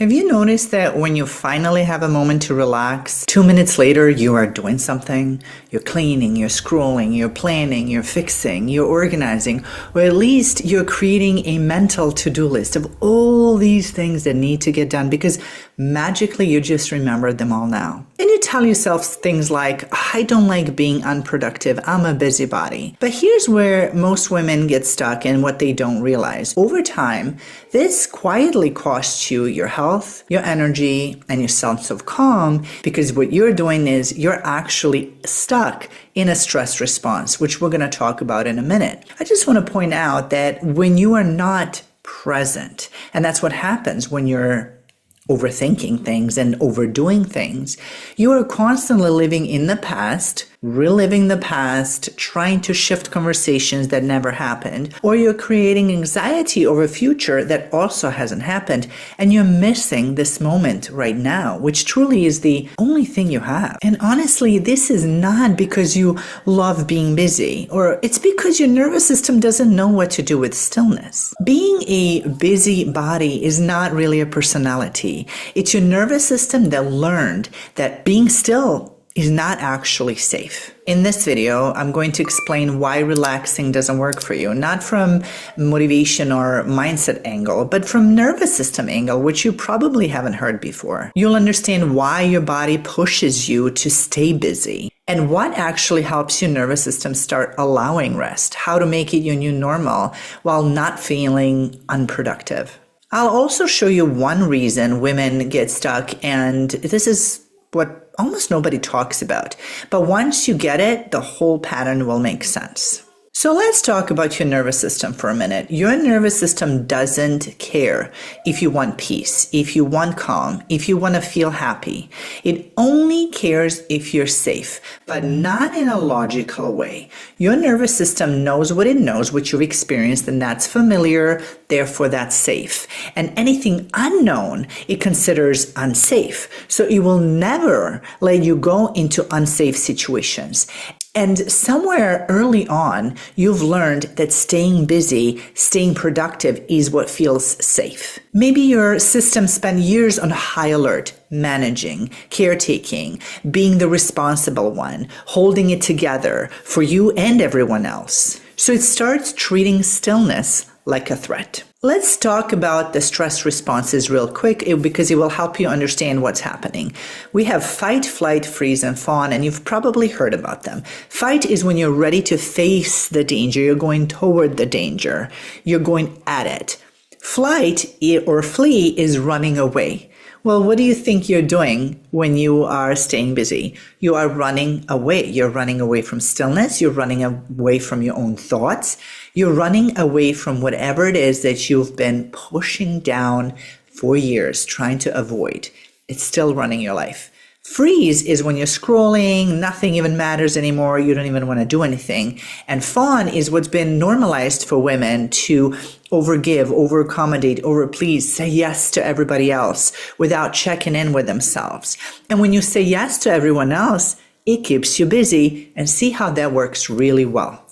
Have you noticed that when you finally have a moment to relax, 2 minutes later you are doing something? You're cleaning, you're scrolling, you're planning, you're fixing, you're organizing, or at least you're creating a mental to-do list of all these things that need to get done because magically you just remembered them all now. And you tell yourself things like, I don't like being unproductive, I'm a busybody. But here's where most women get stuck and what they don't realize. Over time, this quietly costs you your health, your energy, and your sense of calm because what you're doing is you're actually stuck in a stress response, which we're going to talk about in a minute. I just want to point out that when you are not present, and that's what happens when you're overthinking things and overdoing things, you are constantly living in the past, reliving the past, trying to shift conversations that never happened, or you're creating anxiety over a future that also hasn't happened, and you're missing this moment right now, which truly is the only thing you have. And honestly, this is not because you love being busy, or it's because your nervous system doesn't know what to do with stillness. Being a busy body is not really a personality. It's your nervous system that learned that being still is not actually safe. In this video, I'm going to explain why relaxing doesn't work for you, not from motivation or mindset angle, but from nervous system angle, which you probably haven't heard before. You'll understand why your body pushes you to stay busy and what actually helps your nervous system start allowing rest, how to make it your new normal while not feeling unproductive. I'll also show you one reason women get stuck, and this is what almost nobody talks about. But once you get it, the whole pattern will make sense. So let's talk about your nervous system for a minute. Your nervous system doesn't care if you want peace, if you want calm, if you want to feel happy. It only cares if you're safe, but not in a logical way. Your nervous system knows what it knows, what you've experienced, and that's familiar, therefore that's safe. And anything unknown, it considers unsafe. So it will never let you go into unsafe situations. And somewhere early on, you've learned that staying busy, staying productive is what feels safe. Maybe your system spent years on high alert, managing, caretaking, being the responsible one, holding it together for you and everyone else. So it starts treating stillness like a threat. Let's talk about the stress responses real quick because it will help you understand what's happening. We have fight, flight, freeze, and fawn, and you've probably heard about them. Fight is when you're ready to face the danger. You're going toward the danger. You're going at it. Flight or flee is running away. Well, what do you think you're doing when you are staying busy? You are running away. You're running away from stillness. You're running away from your own thoughts. You're running away from whatever it is that you've been pushing down for years, trying to avoid. It's still running your life. Freeze is when you're scrolling, nothing even matters anymore, you don't even want to do anything. And fawn is what's been normalized for women to overgive, overaccommodate, overplease, say yes to everybody else without checking in with themselves. And when you say yes to everyone else, it keeps you busy, and see how that works really well.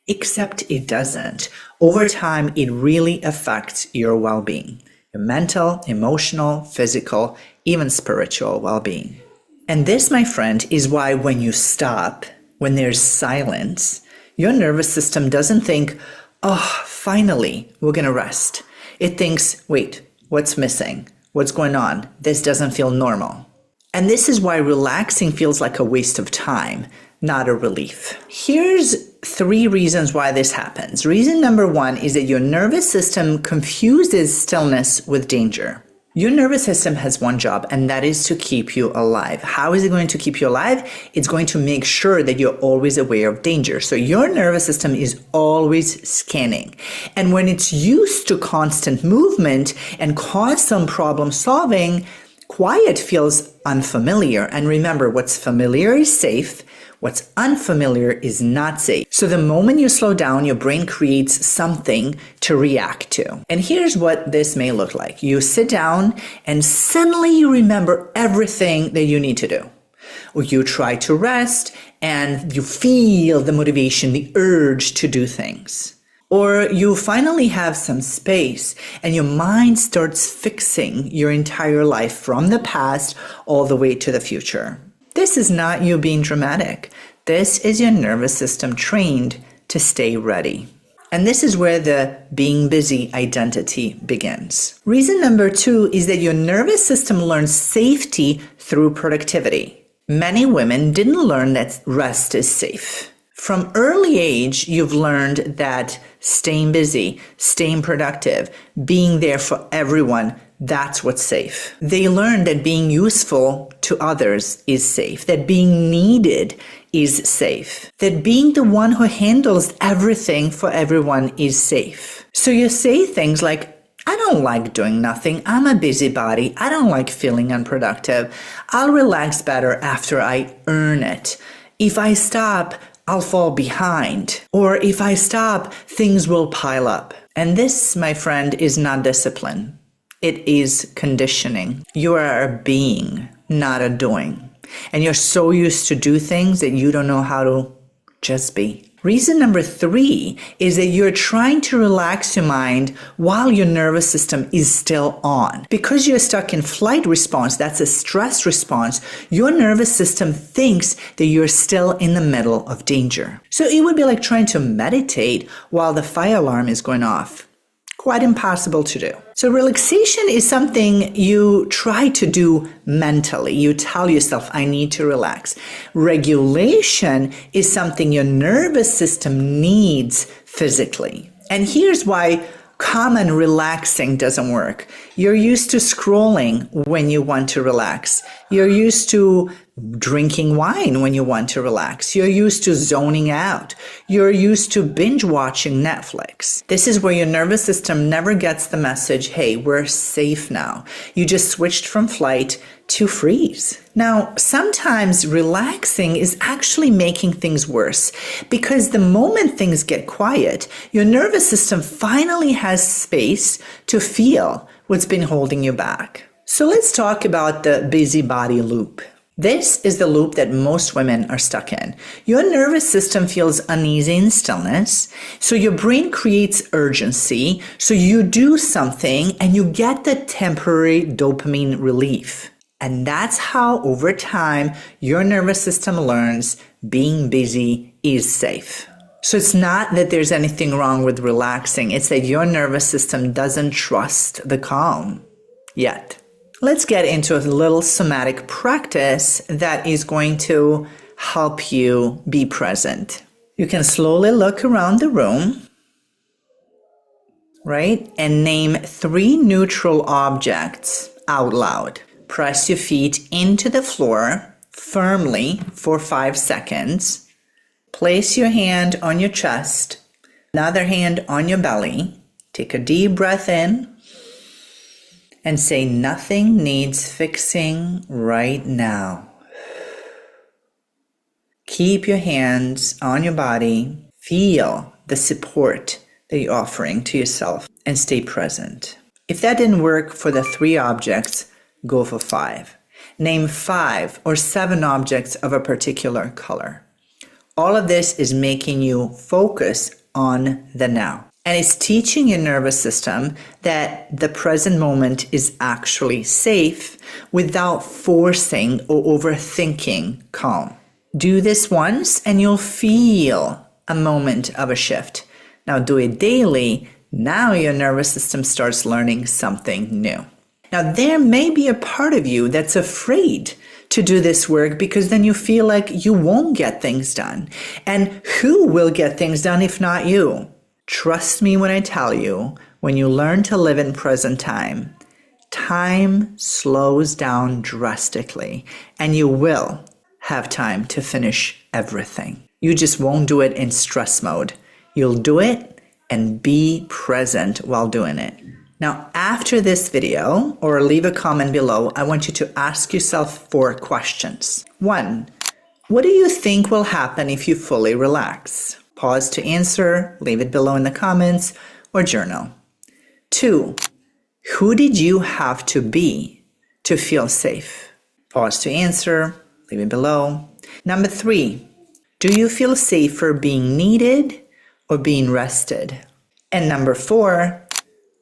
Except it doesn't. Over time, it really affects your well-being, your mental, emotional, physical, even spiritual well-being. And this, my friend, is why when you stop, when there's silence, your nervous system doesn't think, oh, finally, we're going to rest. It thinks, wait, what's missing? What's going on? This doesn't feel normal. And this is why relaxing feels like a waste of time, not a relief. Here's 3 reasons why this happens. Reason number 1 is that your nervous system confuses stillness with danger. Your nervous system has one job, and that is to keep you alive. How is it going to keep you alive? It's going to make sure that you're always aware of danger. So your nervous system is always scanning. And when it's used to constant movement and constant problem solving, quiet feels unfamiliar. And remember, what's familiar is safe. What's unfamiliar is not safe. So the moment you slow down, your brain creates something to react to. And here's what this may look like. You sit down and suddenly you remember everything that you need to do. Or you try to rest and you feel the motivation, the urge to do things. Or you finally have some space and your mind starts fixing your entire life from the past all the way to the future. This is not you being dramatic. This is your nervous system trained to stay ready. And this is where the being busy identity begins. Reason number 2 is that your nervous system learns safety through productivity. Many women didn't learn that rest is safe. From early age, you've learned that staying busy, staying productive, being there for everyone, that's what's safe. They learned that being useful to others is safe, that being needed is safe, that being the one who handles everything for everyone is safe. So you say things like, I don't like doing nothing. I'm a busybody. I don't like feeling unproductive. I'll relax better after I earn it. If I stop, I'll fall behind. Or if I stop, things will pile up. And this, my friend, is not discipline. It is conditioning. You are a being, not a doing. And you're so used to do things that you don't know how to just be. Reason number 3 is that you're trying to relax your mind while your nervous system is still on. Because you're stuck in flight response, that's a stress response, your nervous system thinks that you're still in the middle of danger. So it would be like trying to meditate while the fire alarm is going off. Quite impossible to do. So relaxation is something you try to do mentally. You tell yourself, I need to relax. Regulation is something your nervous system needs physically. And here's why common relaxing doesn't work. You're used to scrolling when you want to relax. You're used to drinking wine when you want to relax. You're used to zoning out. You're used to binge watching Netflix. This is where your nervous system never gets the message, hey, we're safe now. You just switched from flight to freeze. Now, sometimes relaxing is actually making things worse because the moment things get quiet, your nervous system finally has space to feel what's been holding you back. So let's talk about the busybody loop. This is the loop that most women are stuck in. Your nervous system feels uneasy in stillness, so your brain creates urgency, so you do something and you get the temporary dopamine relief. And that's how, over time, your nervous system learns being busy is safe. So it's not that there's anything wrong with relaxing, it's that your nervous system doesn't trust the calm yet. Let's get into a little somatic practice that is going to help you be present. You can slowly look around the room, right? And name 3 neutral objects out loud. Press your feet into the floor firmly for 5 seconds. Place your hand on your chest, another hand on your belly. Take a deep breath in. And say, nothing needs fixing right now. Keep your hands on your body. Feel the support that you're offering to yourself and stay present. If that didn't work for the 3 objects, go for 5. Name 5 or 7 objects of a particular color. All of this is making you focus on the now. And it's teaching your nervous system that the present moment is actually safe without forcing or overthinking calm. Do this once and you'll feel a moment of a shift. Now do it daily. Now your nervous system starts learning something new. Now there may be a part of you that's afraid to do this work because then you feel like you won't get things done. And who will get things done if not you? Trust me when I tell you, when you learn to live in present time, time slows down drastically and you will have time to finish everything. You just won't do it in stress mode. You'll do it and be present while doing it. Now, after this video, or leave a comment below, I want you to ask yourself 4 questions. 1, what do you think will happen if you fully relax? Pause to answer, leave it below in the comments, or journal. 2, who did you have to be to feel safe? Pause to answer, leave it below. Number 3, do you feel safer being needed or being rested? And number 4,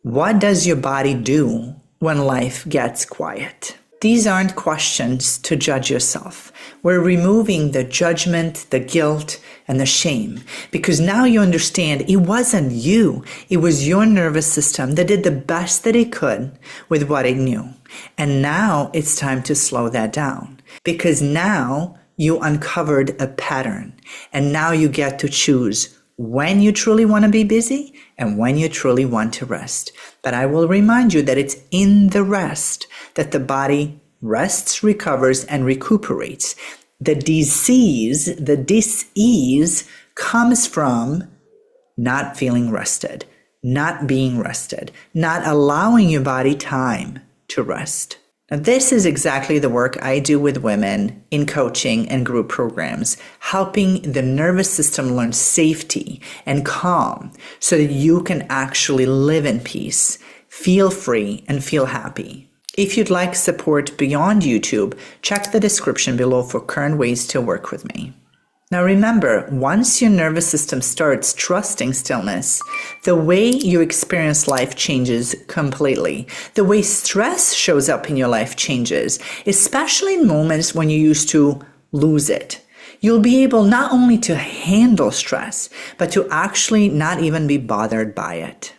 what does your body do when life gets quiet? These aren't questions to judge yourself. We're removing the judgment, the guilt, and the shame, because now you understand it wasn't you. It was your nervous system that did the best that it could with what it knew. And now it's time to slow that down, because now you uncovered a pattern, and now you get to choose when you truly want to be busy and when you truly want to rest. But I will remind you that it's in the rest that the body rests, recovers, and recuperates. The dis-ease comes from not feeling rested, not being rested, not allowing your body time to rest. Now, this is exactly the work I do with women in coaching and group programs, helping the nervous system learn safety and calm so that you can actually live in peace, feel free, and feel happy. If you'd like support beyond YouTube, check the description below for current ways to work with me. Now remember, once your nervous system starts trusting stillness, the way you experience life changes completely. The way stress shows up in your life changes, especially in moments when you used to lose it. You'll be able not only to handle stress, but to actually not even be bothered by it.